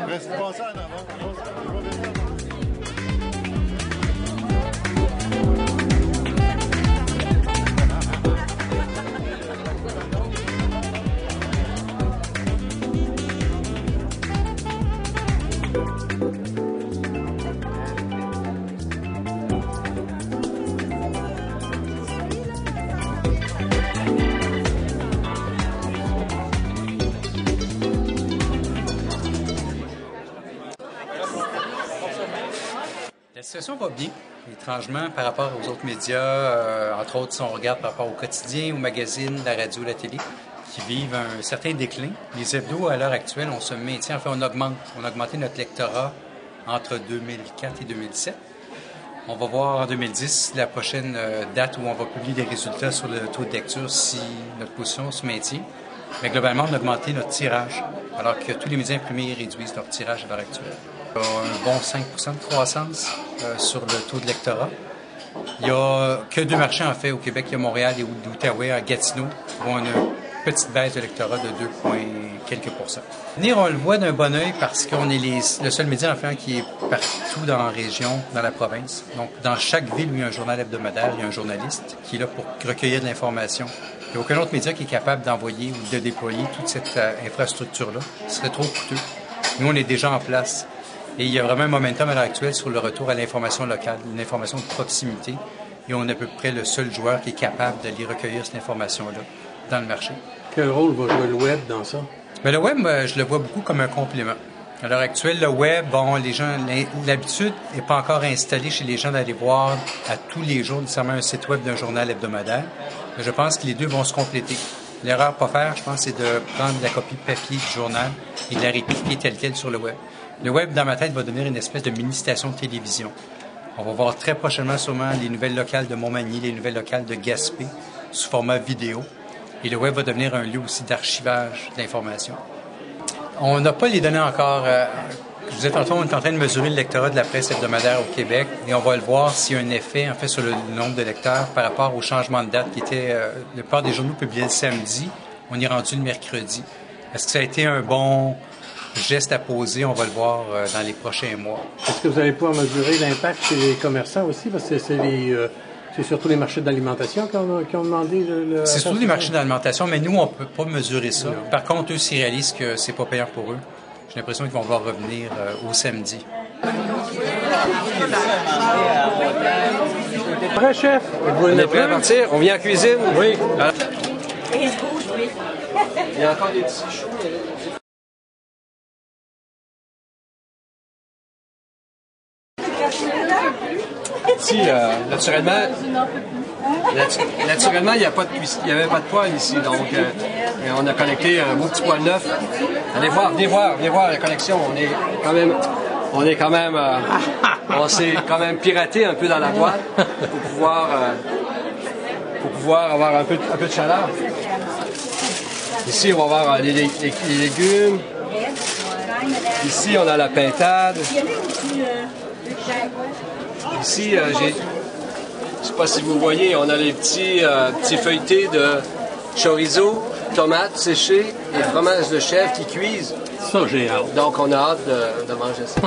Reste passé en avant. La situation va bien, étrangement, par rapport aux autres médias, entre autres si on regarde par rapport au quotidien, aux magazines, la radio, la télé, qui vivent un certain déclin. Les hebdos, à l'heure actuelle, on se maintient, enfin on augmente. On a augmenté notre lectorat entre 2004 et 2007. On va voir en 2010 la prochaine date où on va publier des résultats sur le taux de lecture si notre position se maintient. Mais globalement, on a augmenté notre tirage, alors que tous les médias imprimés réduisent leur tirage à l'heure actuelle. Il y a un bon 5% de croissance sur le taux de lectorat. Il n'y a que 2 marchés, en fait, au Québec. Il y a Montréal et l'Outaouais, à Gatineau, où on a une petite baisse de lectorat de 2 quelques pourcents. Venir, on le voit d'un bon œil parce qu'on est le seul média, en fait, qui est partout dans la région, dans la province. Donc, dans chaque ville où il y a un journal hebdomadaire, il y a un journaliste qui est là pour recueillir de l'information. Il n'y a aucun autre média qui est capable d'envoyer ou de déployer toute cette infrastructure-là. Ce serait trop coûteux. Nous, on est déjà en place. Et il y a vraiment un momentum à l'heure actuelle sur le retour à l'information locale, une information de proximité. Et on est à peu près le seul joueur qui est capable d'aller recueillir cette information-là dans le marché. Quel rôle va jouer le web dans ça? Bien, le web, je le vois beaucoup comme un complément. À l'heure actuelle, le web, bon, les gens, l'habitude n'est pas encore installée chez les gens d'aller voir à tous les jours nécessairement un site web d'un journal hebdomadaire. Mais je pense que les deux vont se compléter. L'erreur à pas faire, je pense, c'est de prendre la copie papier du journal et de la répliquer telle quelle sur le web. Le web, dans ma tête, va devenir une espèce de mini-station de télévision. On va voir très prochainement sûrement les nouvelles locales de Montmagny, les nouvelles locales de Gaspé, sous format vidéo. Et le web va devenir un lieu aussi d'archivage d'informations. On n'a pas les données encore. Je vous disais tantôt, on est en train de mesurer le lectorat de la presse hebdomadaire au Québec et on va le voir s'il y a un effet, en fait, sur le nombre de lecteurs par rapport au changement de date qui était... la plupart des journaux publiaient le samedi, on est rendu le mercredi. Est-ce que ça a été un bon geste à poser? On va le voir dans les prochains mois. Est-ce que vous allez pouvoir mesurer l'impact chez les commerçants aussi? Parce que c'est surtout les marchés d'alimentation qui ont demandé le... C'est surtout les marchés d'alimentation, mais nous, on ne peut pas mesurer ça. Non. Par contre, eux, s'ils réalisent que c'est pas payant pour eux, j'ai l'impression qu'ils vont vouloir revenir au samedi. Prêt, chef? On est prêt à partir? On vient en cuisine? Oui. Alors... Il y a encore des petits choux. Si, naturellement, il n'y avait pas de poêle ici, donc on a connecté un beau petit poêle neuf. Allez voir, venez voir la connexion. On s'est quand même piraté un peu dans la boîte pour pouvoir avoir un peu de chaleur. Ici, on va voir les légumes. Ici, on a la pintade. Ici, je ne sais pas si vous voyez, on a les petits feuilletés de chorizo, tomates séchées et fromage de chèvre qui cuisent. Ça, j'ai hâte. Donc, on a hâte de manger ça.